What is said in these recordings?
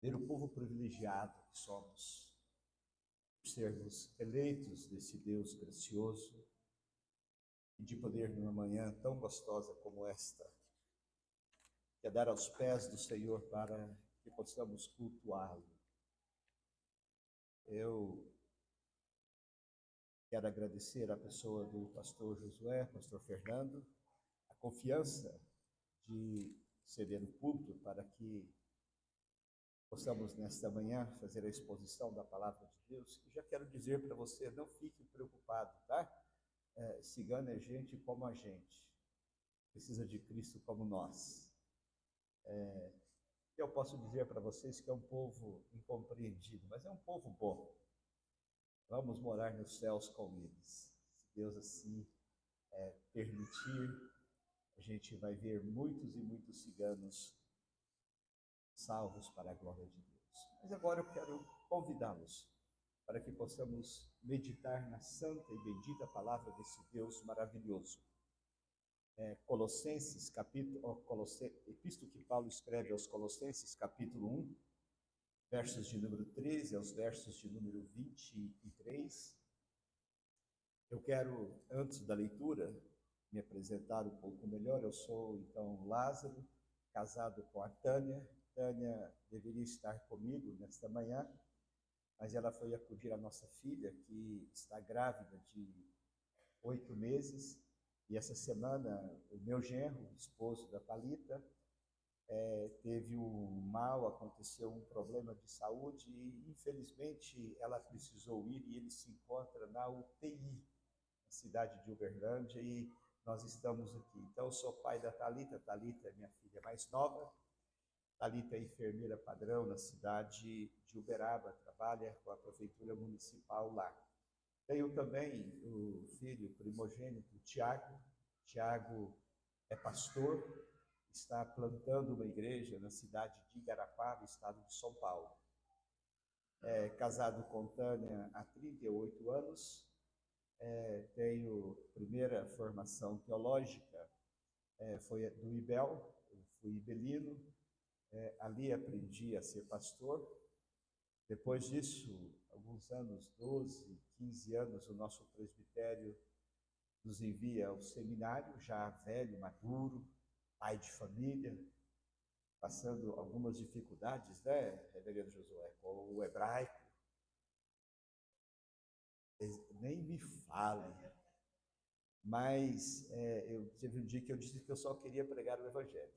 ver o povo privilegiado que somos, por sermos eleitos desse Deus gracioso, e de poder, numa manhã tão gostosa como esta, quedar aos pés do Senhor para que possamos cultuá-lo. Eu quero agradecer à pessoa do pastor Josué, pastor Fernando, a confiança de ceder no púlpito para que possamos, nesta manhã, fazer a exposição da palavra de Deus. E já quero dizer para você, não fique preocupado, tá? Cigano é gente como a gente, precisa de Cristo como nós. Eu posso dizer para vocês que é um povo incompreendido, mas é um povo bom. Vamos morar nos céus com eles. Se Deus assim permitir, a gente vai ver muitos e muitos ciganos salvos para a glória de Deus. Mas agora eu quero convidá-los para que possamos meditar na santa e bendita palavra desse Deus maravilhoso. Colossenses, epístola que Paulo escreve aos Colossenses, capítulo 1, versos de número 13 aos versos de número 23. Eu quero, antes da leitura, me apresentar um pouco melhor. Eu sou, então, Lázaro, casado com a Tânia. Tânia deveria estar comigo nesta manhã, mas ela foi acudir a nossa filha, que está grávida de 8 meses, e essa semana o meu genro, esposo da Thalita, teve aconteceu um problema de saúde e, infelizmente, ela precisou ir e ele se encontra na UTI, na cidade de Uberlândia, e nós estamos aqui. Então, eu sou pai da Thalita, Thalita é minha filha mais nova. Thalita é enfermeira padrão na cidade de Uberaba, trabalha com a prefeitura municipal lá. Tenho também o filho primogênito, Tiago. Tiago é pastor, está plantando uma igreja na cidade de Igarapá, estado de São Paulo. É casado com Tânia há 38 anos, tenho primeira formação teológica, foi do IBEL, eu fui ibelino, ali aprendi a ser pastor. Depois disso, alguns anos, 12, 15 anos, o nosso presbitério nos envia ao seminário, já velho, maduro, pai de família, passando algumas dificuldades, né, reverendo Josué, com o hebraico. Nem me falem. Mas teve um dia que eu disse que eu só queria pregar o Evangelho.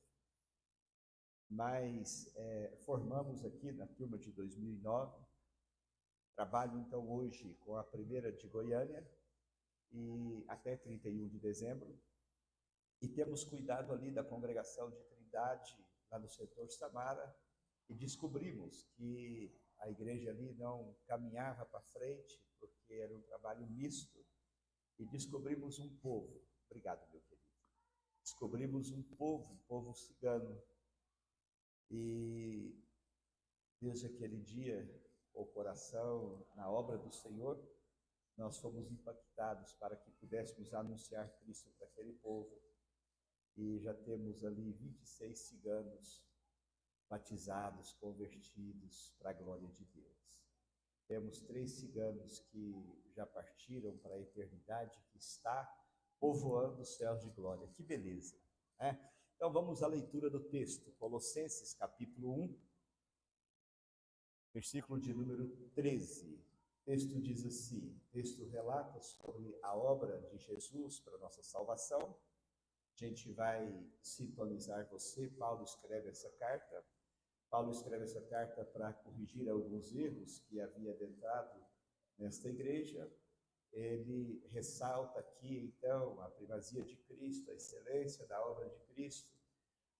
Mas formamos aqui na turma de 2009, trabalho então hoje com a primeira de Goiânia, e até 31 de dezembro, e temos cuidado ali da congregação de Trindade, lá no setor Samara, e descobrimos que a igreja ali não caminhava para frente, porque era um trabalho misto, e descobrimos um povo. Obrigado, meu querido. Descobrimos um povo cigano, e desde aquele dia, o coração na obra do Senhor, nós fomos impactados para que pudéssemos anunciar Cristo para aquele povo. E já temos ali 26 ciganos batizados, convertidos para a glória de Deus. Temos 3 ciganos que já partiram para a eternidade, que está povoando os céus de glória. Que beleza, né? Então vamos à leitura do texto. Colossenses, capítulo 1, versículo de número 13. O texto diz assim, o texto relata sobre a obra de Jesus para a nossa salvação. A gente vai sintonizar você. Paulo escreve essa carta para corrigir alguns erros que havia adentrado nesta igreja. Ele ressalta aqui, então, a primazia de Cristo, a excelência da obra de Cristo.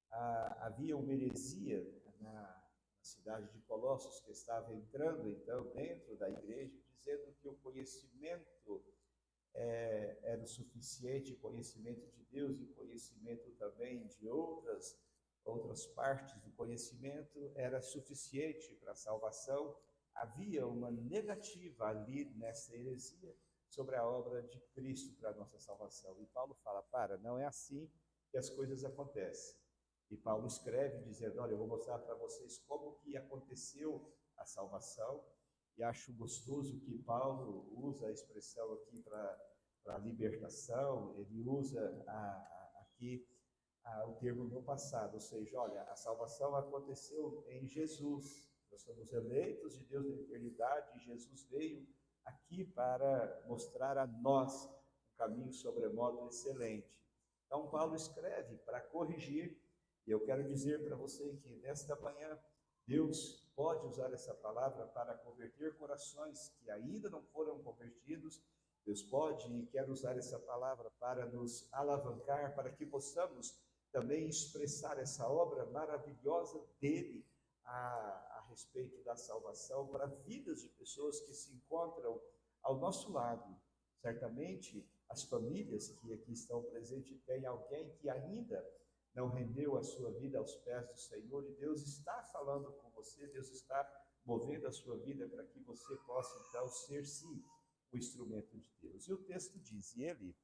Havia uma heresia na cidade de Colossos que estava entrando, então, dentro da igreja, dizendo que o conhecimento era o suficiente, conhecimento de Deus e conhecimento também de outras partes do conhecimento era suficiente para a salvação. Havia uma negativa ali nessa heresia sobre a obra de Cristo para a nossa salvação. E Paulo fala, não é assim que as coisas acontecem. E Paulo escreve dizendo, olha, eu vou mostrar para vocês como que aconteceu a salvação. E acho gostoso que Paulo usa a expressão aqui para libertação, ele usa aqui o termo no passado, ou seja, olha, a salvação aconteceu em Jesus. Nós somos eleitos de Deus na eternidade e Jesus veio aqui para mostrar a nós um caminho sobremodo excelente. Então, Paulo escreve para corrigir, e eu quero dizer para você que nesta manhã, Deus pode usar essa palavra para converter corações que ainda não foram convertidos. Deus pode e quer usar essa palavra para nos alavancar, para que possamos também expressar essa obra maravilhosa dele a respeito da salvação para vidas de pessoas que se encontram ao nosso lado. Certamente, as famílias que aqui estão presentes têm alguém que ainda não rendeu a sua vida aos pés do Senhor, e Deus está falando com você, Deus está movendo a sua vida para que você possa, então, ser, sim, o instrumento de Deus. E o texto diz, e ele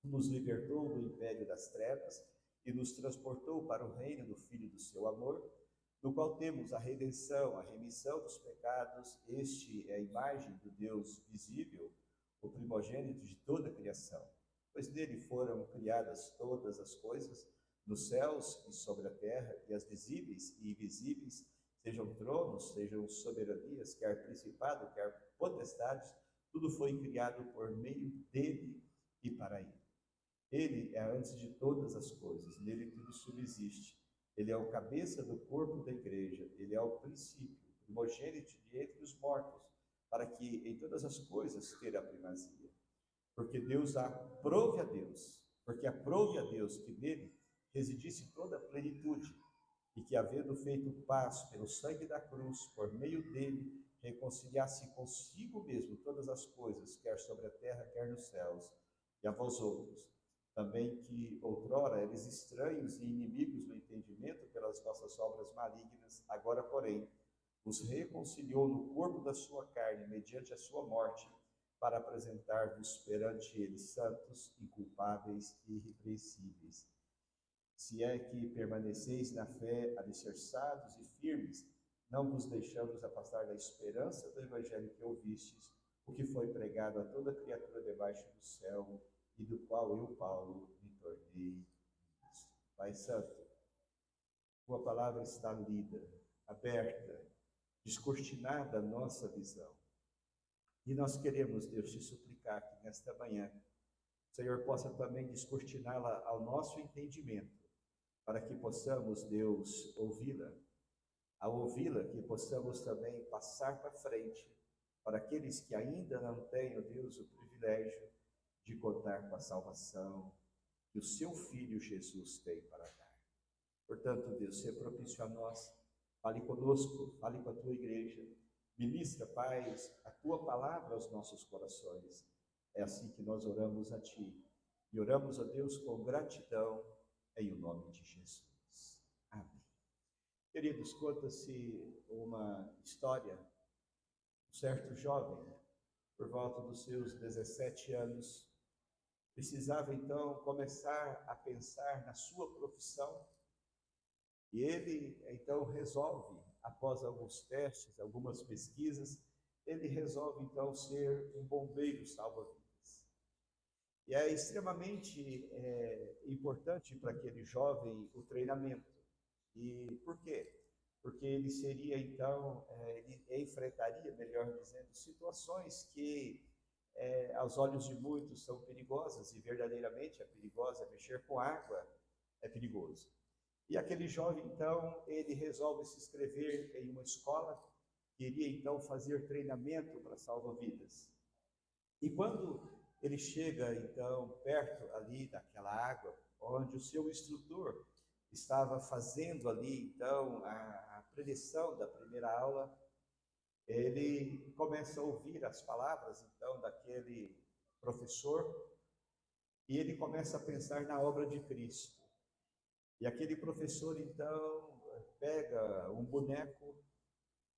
nos libertou do império das trevas e nos transportou para o reino do Filho do seu amor, no qual temos a redenção, a remissão dos pecados. Este é a imagem do Deus visível, o primogênito de toda a criação, pois nele foram criadas todas as coisas, nos céus e sobre a terra, e as visíveis e invisíveis, sejam tronos, sejam soberanias, quer principado, quer potestades, tudo foi criado por meio dele e para ele. Ele é antes de todas as coisas, nele tudo subsiste. Ele é o cabeça do corpo da igreja, ele é o princípio, primogênito de entre os mortos, para que em todas as coisas tenha a primazia. Porque aprove a Deus que nele residisse toda a plenitude, e que, havendo feito paz pelo sangue da cruz, por meio dele, reconciliasse consigo mesmo todas as coisas, quer sobre a terra, quer nos céus. E a vós outros, também que outrora eres estranhos e inimigos no entendimento pelas vossas obras malignas, agora, porém, os reconciliou no corpo da sua carne, mediante a sua morte, para apresentar-vos perante ele santos, inculpáveis e irrepreensíveis. Se é que permaneceis na fé, alicerçados e firmes, não vos deixamos afastar da esperança do evangelho que ouvistes, o que foi pregado a toda criatura debaixo do céu, e do qual eu, Paulo, me tornei ministro. Pai Santo, tua palavra está lida, aberta, descortinada a nossa visão. E nós queremos, Deus, te suplicar que nesta manhã o Senhor possa também descortiná-la ao nosso entendimento, para que possamos, Deus, ouvi-la. Ao ouvi-la, que possamos também passar para frente, para aqueles que ainda não têm, ó Deus, o privilégio de contar com a salvação que o seu Filho Jesus tem para dar. Portanto, Deus, seja propício a nós, fale conosco, fale com a tua igreja, ministra, Pai, a tua palavra aos nossos corações. É assim que nós oramos a ti, e oramos a Deus com gratidão, em o nome de Jesus. Amém. Queridos, conta-se uma história, um certo jovem, por volta dos seus 17 anos, precisava então começar a pensar na sua profissão, e ele então resolve, após alguns testes, algumas pesquisas, ele resolve então ser um bombeiro salva-vidas. E é extremamente importante para aquele jovem o treinamento. E por quê? Porque ele seria então, ele enfrentaria, melhor dizendo, situações que aos olhos de muitos são perigosas, e verdadeiramente é perigosa, mexer com água é perigoso. E aquele jovem então, ele resolve se inscrever em uma escola, queria então fazer treinamento para salva-vidas. E quando ele chega então perto ali daquela água, onde o seu instrutor estava fazendo ali então a preleção da primeira aula, ele começa a ouvir as palavras então daquele professor, e ele começa a pensar na obra de Cristo. E aquele professor então pega um boneco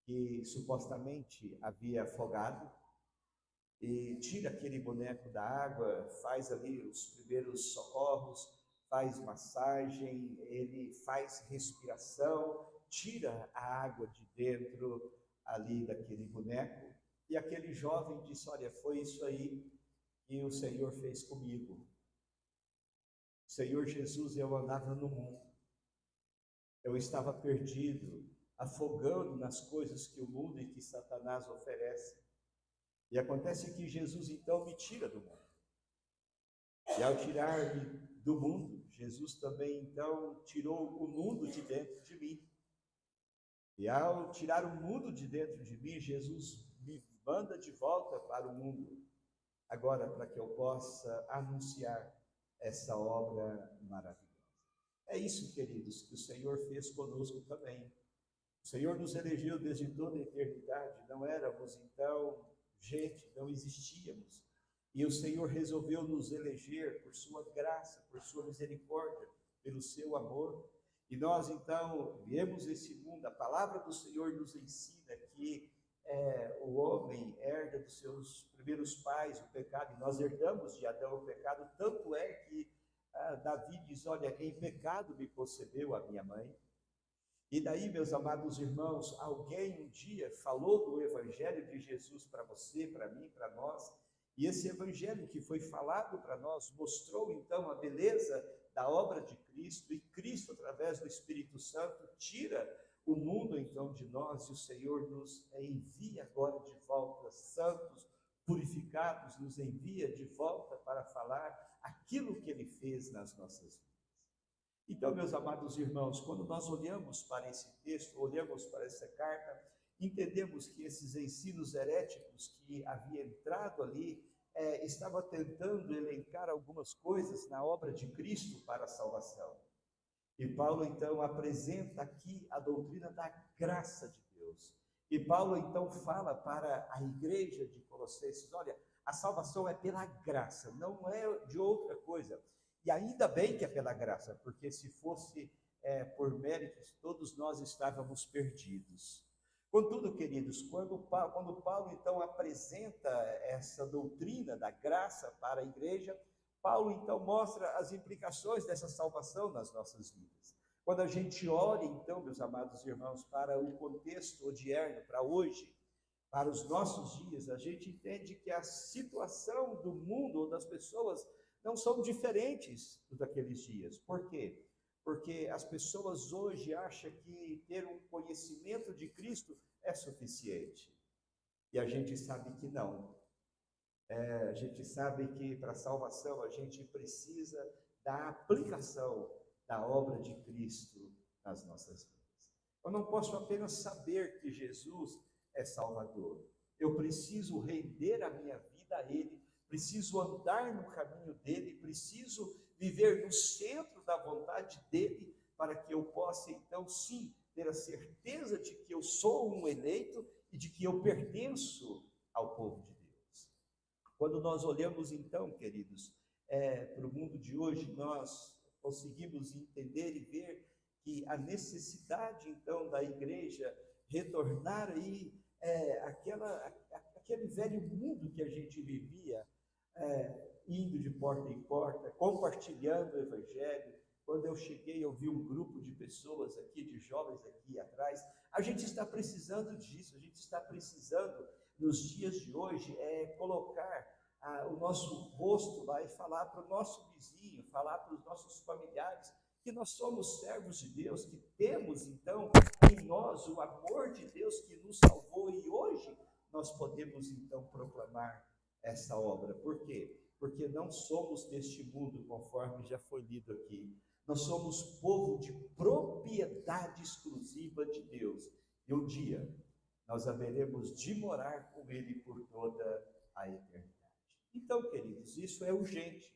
que supostamente havia afogado, e tira aquele boneco da água, faz ali os primeiros socorros, faz massagem, ele faz respiração, tira a água de dentro ali daquele boneco. E aquele jovem disse: olha, foi isso aí que o Senhor fez comigo. Senhor Jesus, eu andava no mundo, eu estava perdido, afogando nas coisas que o mundo e que Satanás oferece. E acontece que Jesus então me tira do mundo. E ao tirar-me do mundo, Jesus também então tirou o mundo de dentro de mim. E ao tirar o mundo de dentro de mim, Jesus me manda de volta para o mundo, agora para que eu possa anunciar essa obra maravilhosa. É isso, queridos, que o Senhor fez conosco também. O Senhor nos elegeu desde toda a eternidade, não éramos então gente, não existíamos. E o Senhor resolveu nos eleger por sua graça, por sua misericórdia, pelo seu amor. E nós então viemos esse mundo, a palavra do Senhor nos ensina que o homem herda dos seus primeiros pais o pecado, e nós herdamos de Adão o pecado, tanto é que Davi diz: olha, em pecado me concebeu a minha mãe. E daí, meus amados irmãos, alguém um dia falou do Evangelho de Jesus para você, para mim, para nós, e esse Evangelho que foi falado para nós mostrou então a beleza da obra de Cristo, e Cristo, através do Espírito Santo, tira o mundo então de nós, e o Senhor nos envia agora de volta, santos, purificados, nos envia de volta para falar aquilo que Ele fez nas nossas vidas. Então, meus amados irmãos, quando nós olhamos para esse texto, olhamos para essa carta, entendemos que esses ensinos heréticos que havia entrado ali, estava tentando elencar algumas coisas na obra de Cristo para a salvação. E Paulo, então, apresenta aqui a doutrina da graça de Deus. E Paulo, então, fala para a igreja de Colossenses: olha, a salvação é pela graça, não é de outra coisa. E ainda bem que é pela graça, porque se fosse por méritos, todos nós estávamos perdidos. Contudo, queridos, quando Paulo então apresenta essa doutrina da graça para a igreja, Paulo então mostra as implicações dessa salvação nas nossas vidas. Quando a gente olha então, meus amados irmãos, para o contexto odierno, para hoje, para os nossos dias, a gente entende que a situação do mundo ou das pessoas não são diferentes daqueles dias. Por quê? Porque as pessoas hoje acham que ter um conhecimento de Cristo é suficiente. E a gente sabe que não. A gente sabe que para a salvação a gente precisa da aplicação da obra de Cristo nas nossas vidas. Eu não posso apenas saber que Jesus é Salvador. Eu preciso render a minha vida a Ele, preciso andar no caminho dEle, preciso viver no centro da vontade dEle, para que eu possa, então, sim, ter a certeza de que eu sou um eleito e de que eu pertenço ao povo de Deus. Quando nós olhamos, então, queridos, para o mundo de hoje, nós conseguimos entender e ver que a necessidade, então, da igreja retornar aí aquele velho mundo que a gente vivia, indo de porta em porta, compartilhando o Evangelho. Quando eu cheguei, eu vi um grupo de pessoas aqui, de jovens aqui atrás. A gente está precisando disso, a gente está precisando, nos dias de hoje, colocar o nosso rosto lá e falar para o nosso vizinho, falar para os nossos familiares, que nós somos servos de Deus, que temos, então, em nós o amor de Deus que nos salvou, e hoje nós podemos, então, proclamar essa obra. Por quê? Porque não somos deste mundo, conforme já foi lido aqui. Nós somos povo de propriedade exclusiva de Deus. E um dia nós haveremos de morar com Ele por toda a eternidade. Então, queridos, isso é urgente.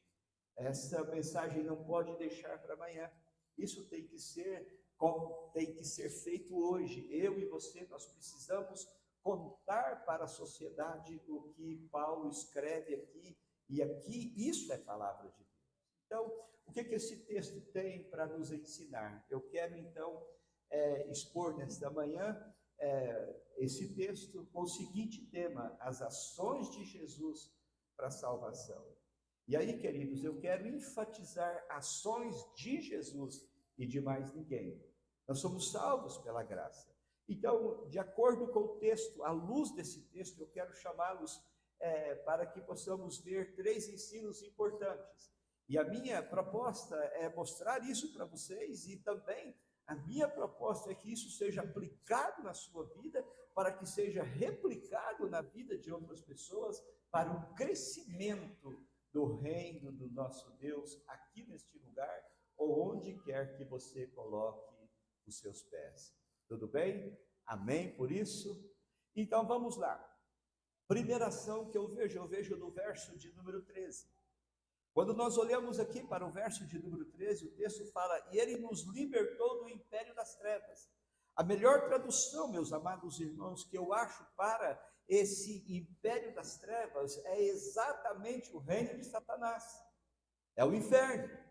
Essa mensagem não pode deixar para amanhã. Isso tem que ser feito hoje. Eu e você, nós precisamos contar para a sociedade o que Paulo escreve aqui, e aqui isso é palavra de Deus. Então, o que esse texto tem para nos ensinar? Eu quero, então, expor nesta manhã esse texto com o seguinte tema: as ações de Jesus para a salvação. E aí, queridos, eu quero enfatizar ações de Jesus e de mais ninguém. Nós somos salvos pela graça. Então, de acordo com o texto, à luz desse texto, eu quero chamá-los para que possamos ver 3 ensinos importantes. E a minha proposta é mostrar isso para vocês, e também a minha proposta é que isso seja aplicado na sua vida, para que seja replicado na vida de outras pessoas, para o crescimento do reino do nosso Deus aqui neste lugar, ou onde quer que você coloque os seus pés. Tudo bem? Amém por isso? Então vamos lá. Primeira ação que eu vejo no verso de número 13. Quando nós olhamos aqui para o verso de número 13, o texto fala: e ele nos libertou do império das trevas. A melhor tradução, meus amados irmãos, que eu acho para esse império das trevas é exatamente o reino de Satanás. É o inferno.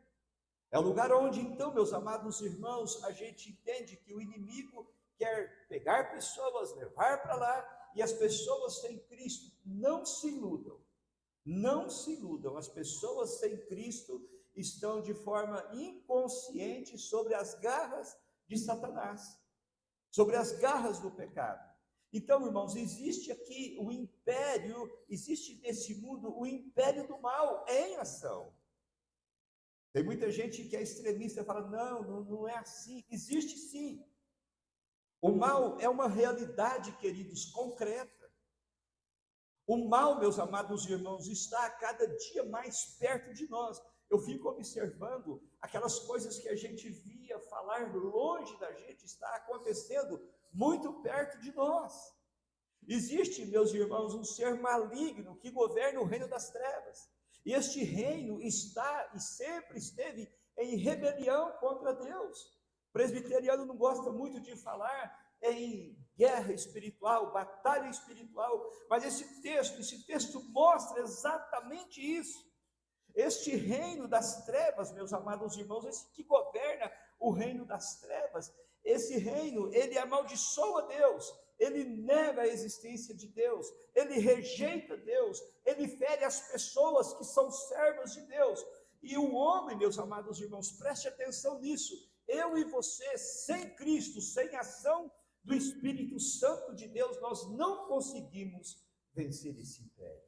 É o lugar onde, então, meus amados irmãos, a gente entende que o inimigo quer pegar pessoas, levar para lá, e as pessoas sem Cristo não se iludam. Não se iludam, as pessoas sem Cristo estão de forma inconsciente sobre as garras de Satanás, sobre as garras do pecado. Então, irmãos, existe aqui o império, existe nesse mundo o império do mal em ação. Tem muita gente que é extremista e fala: não é assim. Existe sim. O mal é uma realidade, queridos, concreta. O mal, meus amados irmãos, está a cada dia mais perto de nós. Eu fico observando aquelas coisas que a gente via falar longe da gente, está acontecendo muito perto de nós. Existe, meus irmãos, um ser maligno que governa o reino das trevas. E este reino está e sempre esteve em rebelião contra Deus. O presbiteriano não gosta muito de falar em guerra espiritual, batalha espiritual, mas esse texto mostra exatamente isso. Este reino das trevas, meus amados irmãos, esse que governa o reino das trevas, esse reino, ele amaldiçoa Deus, ele nega a existência de Deus, ele rejeita Deus, ele fere as pessoas que são servas de Deus. E o homem, meus amados irmãos, preste atenção nisso, eu e você, sem Cristo, sem ação do Espírito Santo de Deus, nós não conseguimos vencer esse império.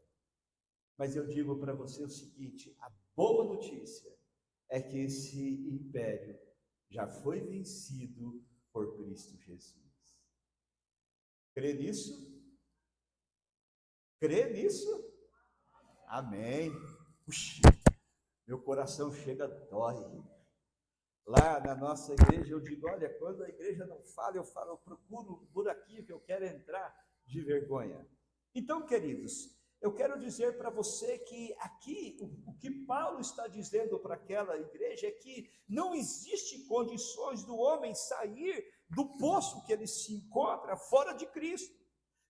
Mas eu digo para você o seguinte: a boa notícia é que esse império já foi vencido por Cristo Jesus. Crê nisso? Crê nisso? Amém. Puxa, meu coração chega, dói. Lá na nossa igreja eu digo: olha, quando a igreja não fala, eu falo, eu procuro um buraquinho que eu quero entrar de vergonha. Então, queridos, eu quero dizer para você que aqui, o que Paulo está dizendo para aquela igreja é que não existe condições do homem sair do poço que ele se encontra fora de Cristo.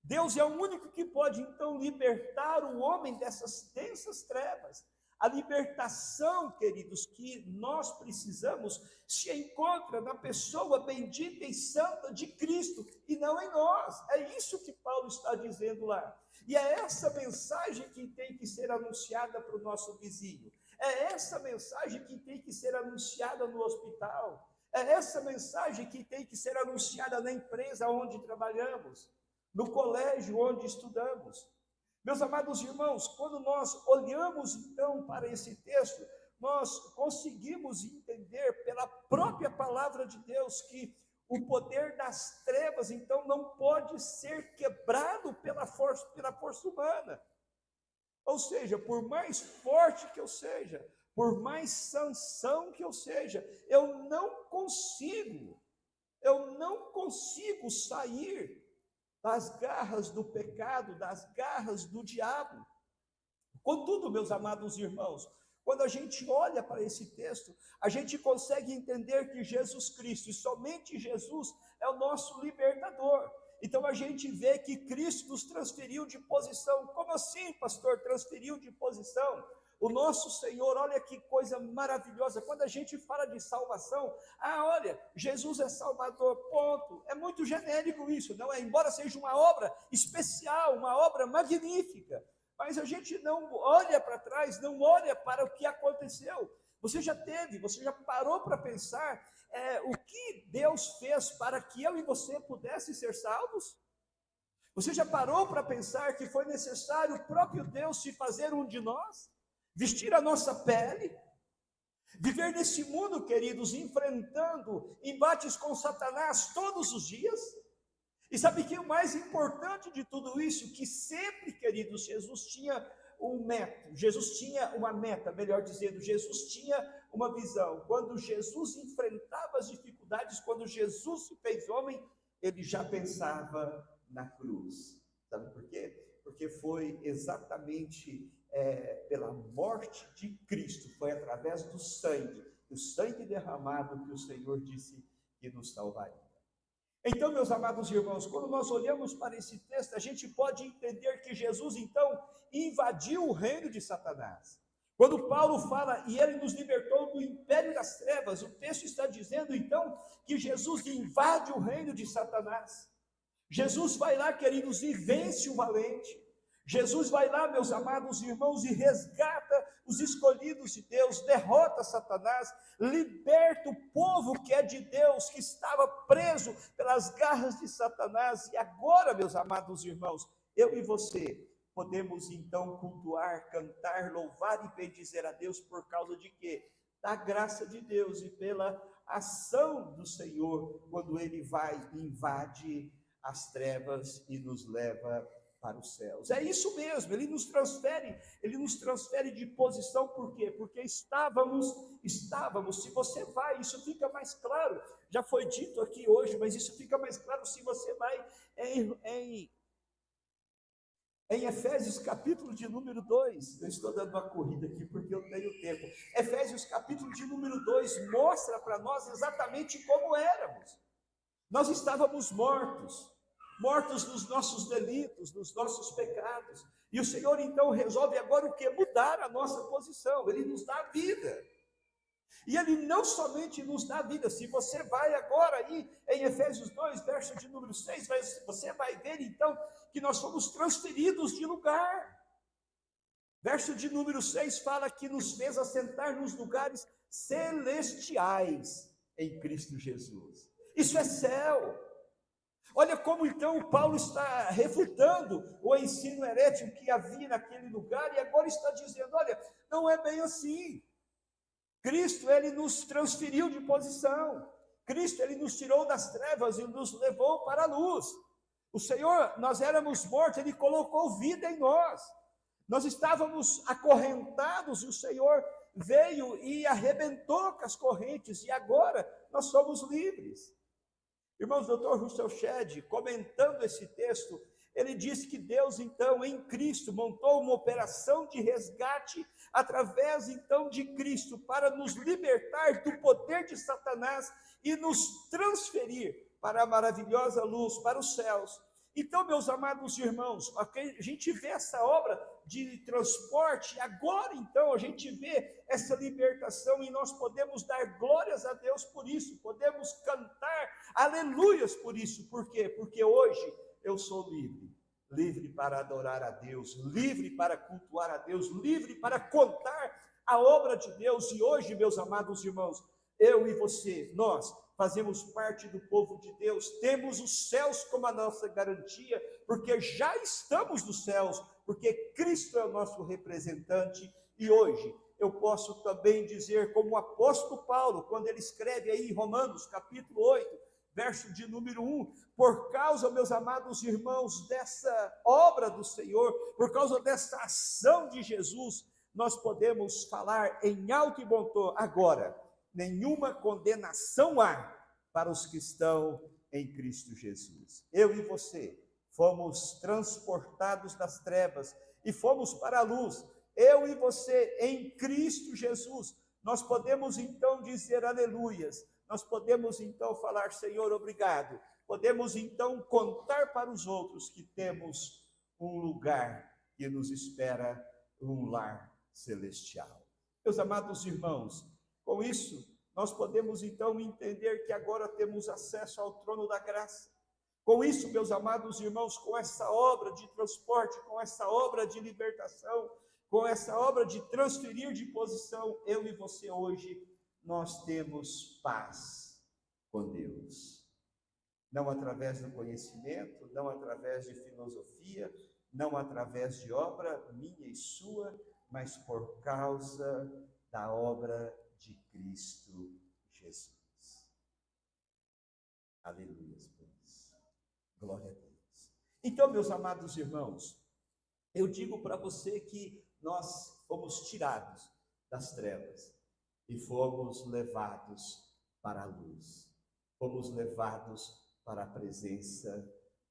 Deus é o único que pode, então, libertar o homem dessas densas trevas. A libertação, queridos, que nós precisamos se encontra na pessoa bendita e santa de Cristo e não em nós. É isso que Paulo está dizendo lá. E é essa mensagem que tem que ser anunciada para o nosso vizinho. É essa mensagem que tem que ser anunciada no hospital. É essa mensagem que tem que ser anunciada na empresa onde trabalhamos, no colégio onde estudamos. Meus amados irmãos, quando nós olhamos então para esse texto, nós conseguimos entender pela própria palavra de Deus que o poder das trevas então não pode ser quebrado pela força humana. Ou seja, por mais forte que eu seja, por mais Sansão que eu seja, eu não consigo sair das garras do pecado, das garras do diabo. Contudo, meus amados irmãos, quando a gente olha para esse texto, a gente consegue entender que Jesus Cristo, e somente Jesus, é o nosso libertador. Então a gente vê que Cristo nos transferiu de posição. Como assim, pastor, transferiu de posição? O nosso Senhor, olha que coisa maravilhosa, quando a gente fala de salvação, olha, Jesus é Salvador, ponto. É muito genérico isso, não é? Embora seja uma obra especial, uma obra magnífica, mas a gente não olha para trás, não olha para o que aconteceu. Você já parou para pensar o que Deus fez para que eu e você pudesse ser salvos? Você já parou para pensar que foi necessário o próprio Deus se fazer um de nós? Vestir a nossa pele? Viver nesse mundo, queridos, enfrentando embates com Satanás todos os dias? E sabe que o mais importante de tudo isso, que sempre, queridos, Jesus tinha uma meta, melhor dizendo, Jesus tinha uma visão. Quando Jesus enfrentava as dificuldades, quando Jesus se fez homem, ele já pensava na cruz. Sabe por quê? Porque foi exatamente pela morte de Cristo, foi através do sangue derramado, que o Senhor disse que nos salvaria. Então, meus amados irmãos, quando nós olhamos para esse texto, a gente pode entender que Jesus, então, invadiu o reino de Satanás. Quando Paulo fala, e ele nos libertou do império das trevas, o texto está dizendo, então, que Jesus invade o reino de Satanás. Jesus vai lá, queridos, e vence o valente. Jesus vai lá, meus amados irmãos, e resgata os escolhidos de Deus, derrota Satanás, liberta o povo que é de Deus, que estava preso pelas garras de Satanás. E agora, meus amados irmãos, eu e você podemos então cultuar, cantar, louvar e bendizer a Deus por causa de quê? Da graça de Deus e pela ação do Senhor, quando Ele vai e invade as trevas e nos leva para os céus. É isso mesmo, ele nos transfere de posição. Por quê? Porque estávamos, se você vai, isso fica mais claro, já foi dito aqui hoje, mas isso fica mais claro se você vai em Efésios capítulo de número 2, eu estou dando uma corrida aqui porque eu tenho tempo. Efésios capítulo de número 2 mostra para nós exatamente como éramos. Nós estávamos mortos nos nossos delitos, nos nossos pecados. E o Senhor então resolve agora o que? Mudar a nossa posição. Ele nos dá vida. E Ele não somente nos dá vida. Se você vai agora aí em Efésios 2, verso de número 6, você vai ver então que nós fomos transferidos de lugar. Verso de número 6 fala que nos fez assentar nos lugares celestiais em Cristo Jesus. Isso é céu. Olha como então Paulo está refutando o ensino herético que havia naquele lugar e agora está dizendo, olha, não é bem assim. Cristo, ele nos transferiu de posição. Cristo, ele nos tirou das trevas e nos levou para a luz. O Senhor, nós éramos mortos, ele colocou vida em nós. Nós estávamos acorrentados e o Senhor veio e arrebentou com as correntes e agora nós somos livres. Irmãos, Dr. Russell Shedd, comentando esse texto, ele diz que Deus, então, em Cristo, montou uma operação de resgate através, então, de Cristo, para nos libertar do poder de Satanás e nos transferir para a maravilhosa luz, para os céus. Então, meus amados irmãos, a gente vê essa obra de transporte, agora então a gente vê essa libertação e nós podemos dar glórias a Deus por isso, podemos cantar aleluias por isso. Por quê? Porque hoje eu sou livre para adorar a Deus, livre para cultuar a Deus, livre para contar a obra de Deus. E hoje, meus amados irmãos, eu e você, nós fazemos parte do povo de Deus, temos os céus como a nossa garantia, porque já estamos nos céus, porque Cristo é o nosso representante. E hoje eu posso também dizer, como o apóstolo Paulo, quando ele escreve aí em Romanos capítulo 8, verso de número 1, por causa, meus amados irmãos, dessa obra do Senhor, por causa dessa ação de Jesus, nós podemos falar em alto e bom tom agora, nenhuma condenação há para os que estão em Cristo Jesus. Eu e você fomos transportados das trevas e fomos para a luz. Eu e você em Cristo Jesus. Nós podemos então dizer aleluias. Nós podemos então falar, Senhor, obrigado. Podemos então contar para os outros que temos um lugar que nos espera, um lar celestial. Meus amados irmãos, com isso, nós podemos então entender que agora temos acesso ao trono da graça. Com isso, meus amados irmãos, com essa obra de transporte, com essa obra de libertação, com essa obra de transferir de posição, eu e você hoje, nós temos paz com Deus. Não através do conhecimento, não através de filosofia, não através de obra minha e sua, mas por causa da obra de Cristo Jesus. Aleluia, pois. Glória a Deus. Então, meus amados irmãos, eu digo para você que nós fomos tirados das trevas e fomos levados para a luz. Fomos levados para a presença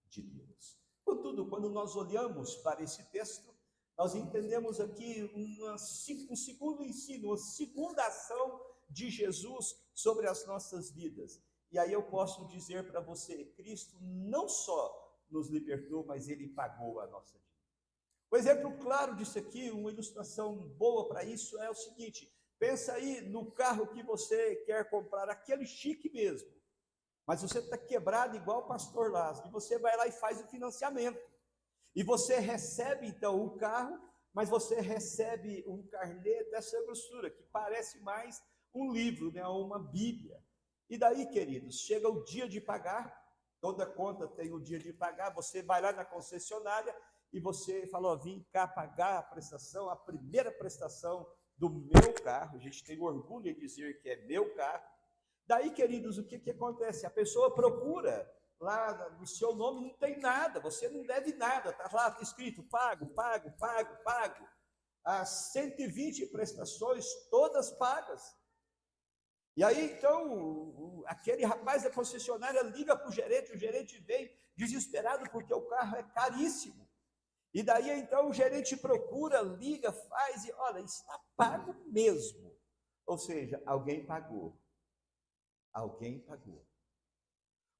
de Deus. Contudo, quando nós olhamos para esse texto, nós entendemos aqui um segundo ensino, uma segunda ação de Jesus sobre as nossas vidas. E aí eu posso dizer para você, Cristo não só nos libertou, mas Ele pagou a nossa dívida. Um exemplo claro disso aqui, uma ilustração boa para isso é o seguinte: pensa aí no carro que você quer comprar, aquele chique mesmo, mas você está quebrado igual o pastor Lázaro, e você vai lá e faz o financiamento. E você recebe então o carro, mas você recebe um carnê dessa grossura, que parece mais um livro, né, uma Bíblia. E daí, queridos, chega o dia de pagar, toda conta tem o dia de pagar, você vai lá na concessionária e você falou, vim cá pagar a prestação, a primeira prestação do meu carro, a gente tem orgulho em dizer que é meu carro. Daí, queridos, o que acontece? A pessoa procura lá no seu nome, não tem nada, você não deve nada, está lá escrito pago, pago, pago, pago. As 120 prestações, todas pagas. E aí, então, aquele rapaz da concessionária liga para o gerente vem desesperado porque o carro é caríssimo. E daí, então, o gerente procura, liga, faz e, olha, está pago mesmo. Ou seja, alguém pagou. Alguém pagou.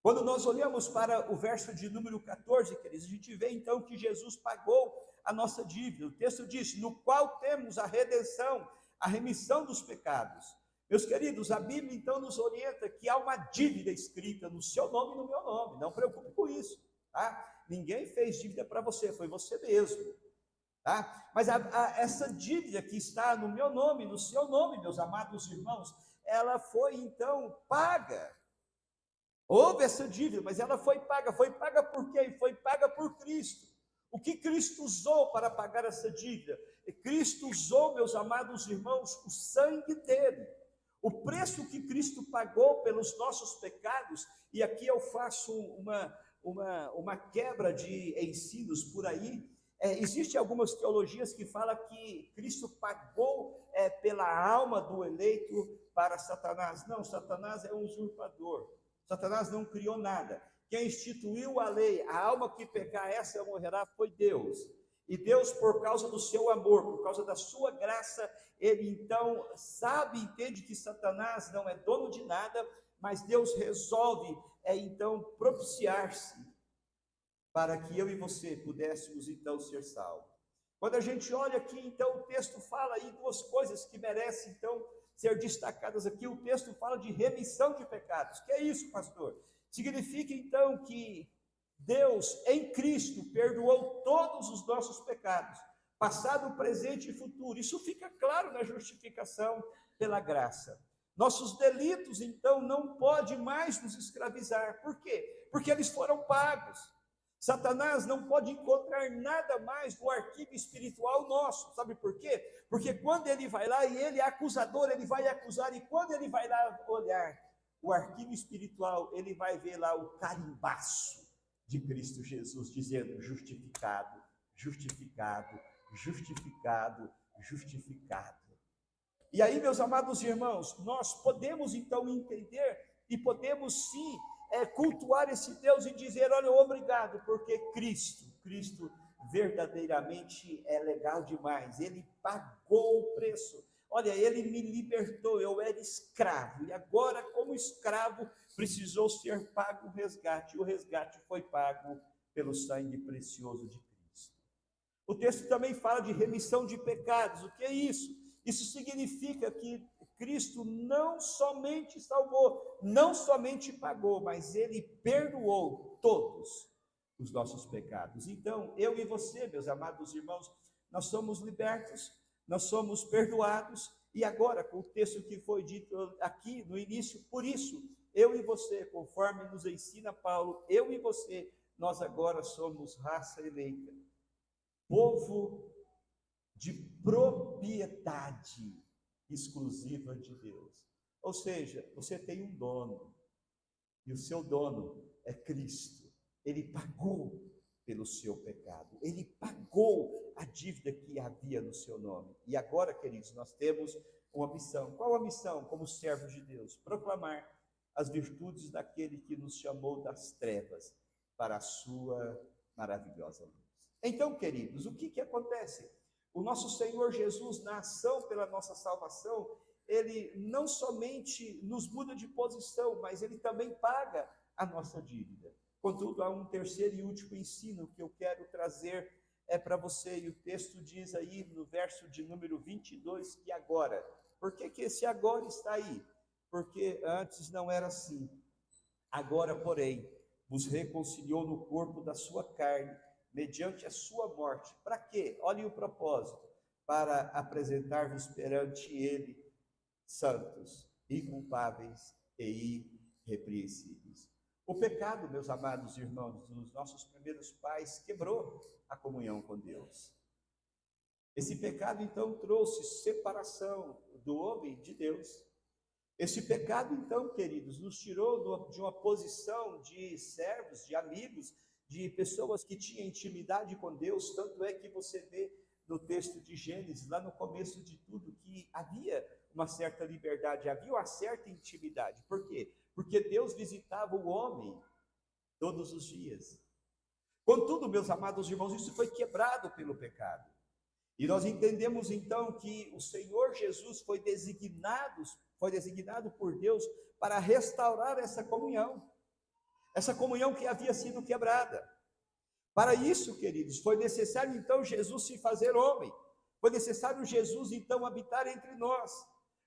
Quando nós olhamos para o verso de número 14, queridos, a gente vê, então, que Jesus pagou a nossa dívida. O texto diz, no qual temos a redenção, a remissão dos pecados. Meus queridos, a Bíblia então nos orienta que há uma dívida escrita no seu nome e no meu nome, não preocupe com isso, tá? Ninguém fez dívida para você, foi você mesmo, tá? Mas essa dívida que está no meu nome, no seu nome, meus amados irmãos, ela foi então paga. Houve essa dívida, mas ela foi paga por quem? Foi paga por Cristo. O que Cristo usou para pagar essa dívida? Cristo usou, meus amados irmãos, o sangue dele. O preço que Cristo pagou pelos nossos pecados, e aqui eu faço uma quebra de ensinos por aí. Existem algumas teologias que falam que Cristo pagou pela alma do eleito para Satanás. Não, Satanás é um usurpador. Satanás não criou nada. Quem instituiu a lei, a alma que pecar, essa morrerá, foi Deus. E Deus, por causa do seu amor, por causa da sua graça, ele então sabe, entende que Satanás não é dono de nada, mas Deus resolve, então, propiciar-se para que eu e você pudéssemos, então, ser salvos. Quando a gente olha aqui, então, o texto fala aí duas coisas que merecem, então, ser destacadas aqui. O texto fala de remissão de pecados. Que é isso, pastor? Significa, então, que Deus, em Cristo, perdoou todos os nossos pecados, passado, presente e futuro. Isso fica claro na justificação pela graça. Nossos delitos, então, não podem mais nos escravizar. Por quê? Porque eles foram pagos. Satanás não pode encontrar nada mais no arquivo espiritual nosso. Sabe por quê? Porque quando ele vai lá e ele é acusador, ele vai acusar, e quando ele vai lá olhar o arquivo espiritual, ele vai ver lá o carimbaço de Cristo Jesus, dizendo justificado, justificado, justificado, justificado. E aí, meus amados irmãos, nós podemos então entender e podemos sim cultuar esse Deus e dizer, olha, obrigado, porque Cristo verdadeiramente é legal demais, ele pagou o preço. Olha, ele me libertou, eu era escravo, e agora, como escravo, precisou ser pago o resgate, e o resgate foi pago pelo sangue precioso de Cristo. O texto também fala de remissão de pecados. O que é isso? Isso significa que Cristo não somente salvou, não somente pagou, mas ele perdoou todos os nossos pecados. Então, eu e você, meus amados irmãos, nós somos libertos, nós somos perdoados, e agora, com o texto que foi dito aqui no início, por isso, eu e você, conforme nos ensina Paulo, eu e você, nós agora somos raça eleita, povo de propriedade exclusiva de Deus. Ou seja, você tem um dono, e o seu dono é Cristo. Ele pagou pelo seu pecado, ele pagou a dívida que havia no seu nome. E agora, queridos, nós temos uma missão. Qual a missão? Como servos de Deus, proclamar as virtudes daquele que nos chamou das trevas para a sua maravilhosa luz. Então, queridos, o que acontece? O nosso Senhor Jesus, na ação pela nossa salvação, ele não somente nos muda de posição, mas ele também paga a nossa dívida. Contudo, há um terceiro e último ensino que eu quero trazer para você, e o texto diz aí no verso de número 22, que agora. Por que esse agora está aí? Porque antes não era assim. Agora, porém, vos reconciliou no corpo da sua carne, mediante a sua morte. Para quê? Olhem o propósito. Para apresentar-vos perante ele santos, inculpáveis e irrepreensíveis. O pecado, meus amados irmãos, dos nossos primeiros pais, quebrou a comunhão com Deus. Esse pecado, então, trouxe separação do homem de Deus. Esse pecado, então, queridos, nos tirou de uma posição de servos, de amigos, de pessoas que tinham intimidade com Deus. Tanto é que você vê no texto de Gênesis, lá no começo de tudo, que havia uma certa liberdade, havia uma certa intimidade. Por quê? Porque Deus visitava o homem todos os dias. Contudo, meus amados irmãos, isso foi quebrado pelo pecado. E nós entendemos então que o Senhor Jesus foi designado por Deus para restaurar essa comunhão que havia sido quebrada. Para isso, queridos, foi necessário então Jesus se fazer homem, foi necessário Jesus então habitar entre nós,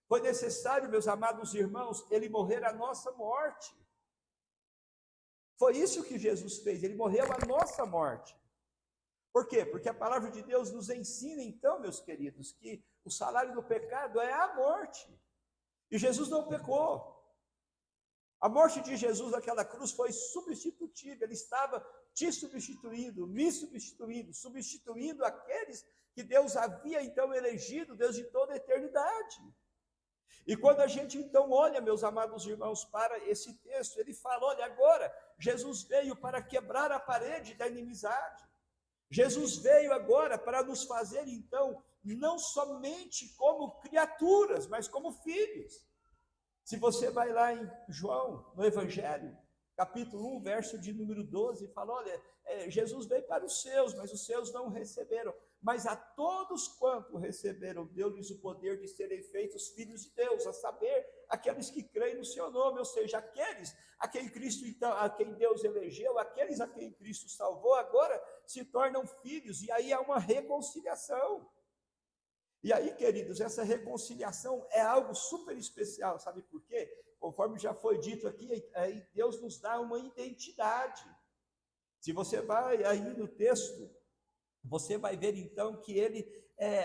foi necessário, meus amados irmãos, ele morrer a nossa morte. Foi isso que Jesus fez, ele morreu a nossa morte. Por quê? Porque a palavra de Deus nos ensina então, meus queridos, que o salário do pecado é a morte. E Jesus não pecou. A morte de Jesus naquela cruz foi substitutiva, ele estava te substituindo, me substituindo, substituindo aqueles que Deus havia então elegido desde toda a eternidade. E quando a gente então olha, meus amados irmãos, para esse texto, ele fala, olha, agora Jesus veio para quebrar a parede da inimizade. Jesus veio agora para nos fazer então, não somente como criaturas, mas como filhos. Se você vai lá em João, no Evangelho, capítulo 1, verso de número 12, fala, olha, Jesus veio para os seus, mas os seus não receberam. Mas a todos quanto receberam, deu-lhes o poder de serem feitos filhos de Deus, a saber, aqueles que creem no seu nome, ou seja, aqueles a quem Cristo, então, a quem Deus elegeu, aqueles a quem Cristo salvou, agora se tornam filhos, e aí há uma reconciliação. E aí, queridos, essa reconciliação é algo super especial, sabe por quê? Conforme já foi dito aqui, Deus nos dá uma identidade. Se você vai aí no texto, você vai ver então que ele,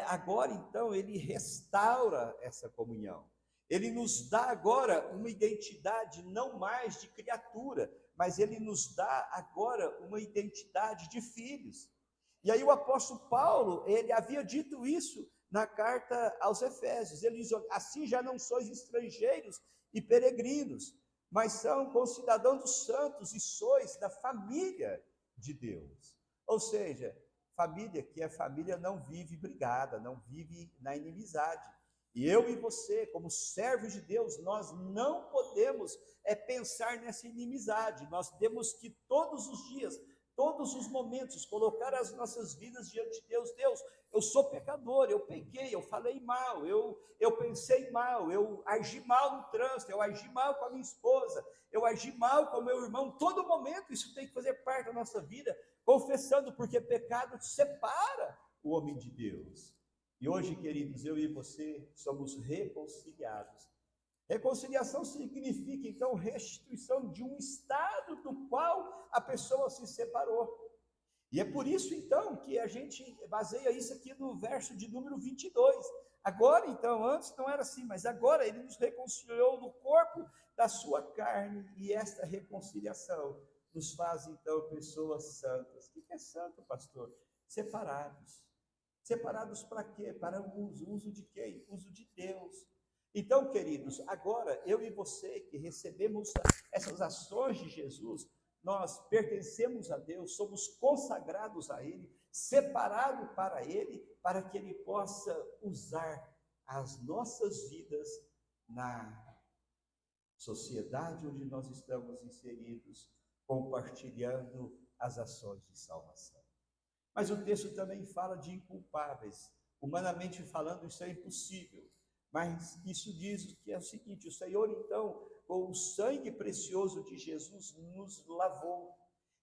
agora então, ele restaura essa comunhão. Ele nos dá agora uma identidade não mais de criatura, mas ele nos dá agora uma identidade de filhos. E aí o apóstolo Paulo, ele havia dito isso na carta aos Efésios. Ele diz, assim já não sois estrangeiros e peregrinos, mas são concidadãos dos santos e sois da família de Deus. Ou seja, família que é família não vive brigada, não vive na inimizade. E eu e você, como servos de Deus, nós não podemos pensar nessa inimizade. Nós temos que todos os dias, todos os momentos, colocar as nossas vidas diante de Deus. Deus, eu sou pecador, eu pequei, eu falei mal, eu pensei mal, eu agi mal no trânsito, eu agi mal com a minha esposa, eu agi mal com o meu irmão. Todo momento isso tem que fazer parte da nossa vida, confessando, porque pecado separa o homem de Deus. E hoje, queridos, eu e você somos reconciliados. Reconciliação significa, então, restituição de um estado do qual a pessoa se separou. E é por isso, então, que a gente baseia isso aqui no verso de número 22. Agora, então, antes não era assim, mas agora ele nos reconciliou no corpo da sua carne, e esta reconciliação nos faz, então, pessoas santas. O que é santo, pastor? Separados. Separados para quê? Para o uso. Uso de quem? Uso de Deus. Então, queridos, agora eu e você que recebemos essas ações de Jesus, nós pertencemos a Deus, somos consagrados a Ele, separados para Ele, para que Ele possa usar as nossas vidas na sociedade onde nós estamos inseridos, compartilhando as ações de salvação. Mas o texto também fala de inculpáveis. Humanamente falando, isso é impossível. Mas isso diz que é o seguinte: o Senhor, então, com o sangue precioso de Jesus, nos lavou.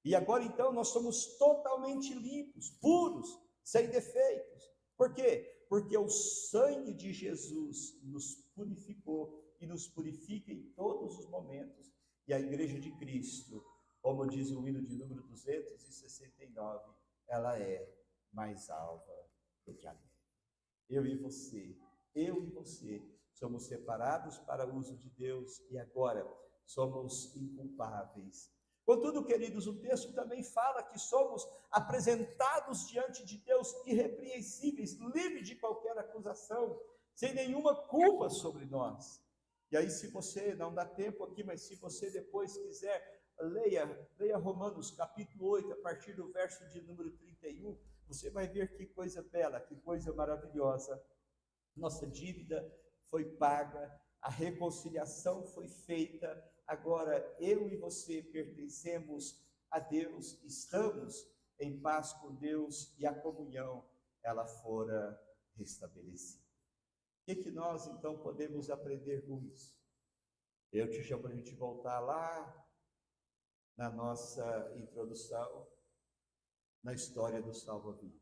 E agora, então, nós somos totalmente limpos, puros, sem defeitos. Por quê? Porque o sangue de Jesus nos purificou e nos purifica em todos os momentos. E a Igreja de Cristo, como diz o hino de número 269, ela é mais alva do que a neve. Eu e você, somos separados para o uso de Deus e agora somos inculpáveis. Contudo, queridos, o texto também fala que somos apresentados diante de Deus irrepreensíveis, livres de qualquer acusação, sem nenhuma culpa sobre nós. E aí, se você, não dá tempo aqui, mas se você depois quiser, leia Romanos capítulo 8, a partir do verso de número 31, você vai ver que coisa bela, que coisa maravilhosa. Nossa dívida foi paga, a reconciliação foi feita, agora eu e você pertencemos a Deus, estamos em paz com Deus e a comunhão, ela fora restabelecida. O que nós então podemos aprender com isso? Eu te chamo para a gente voltar lá na nossa introdução, na história do salva-vidas.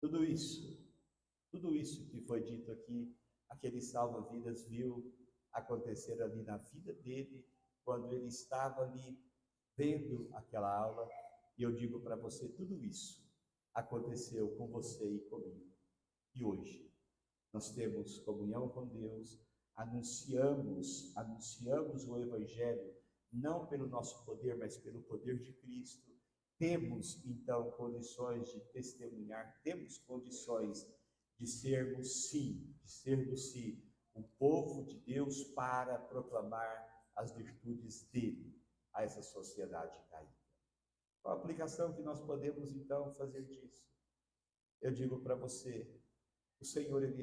Tudo isso que foi dito aqui, aquele salva-vidas viu acontecer ali na vida dele, quando ele estava ali vendo aquela aula, e eu digo para você, tudo isso aconteceu com você e comigo. E hoje, nós temos comunhão com Deus, anunciamos o Evangelho, não pelo nosso poder, mas pelo poder de Cristo. Temos, então, condições de testemunhar, temos condições de sermos, sim, um povo de Deus para proclamar as virtudes dele a essa sociedade caída. Qual a aplicação que nós podemos, então, fazer disso? Eu digo para você, o Senhor, ele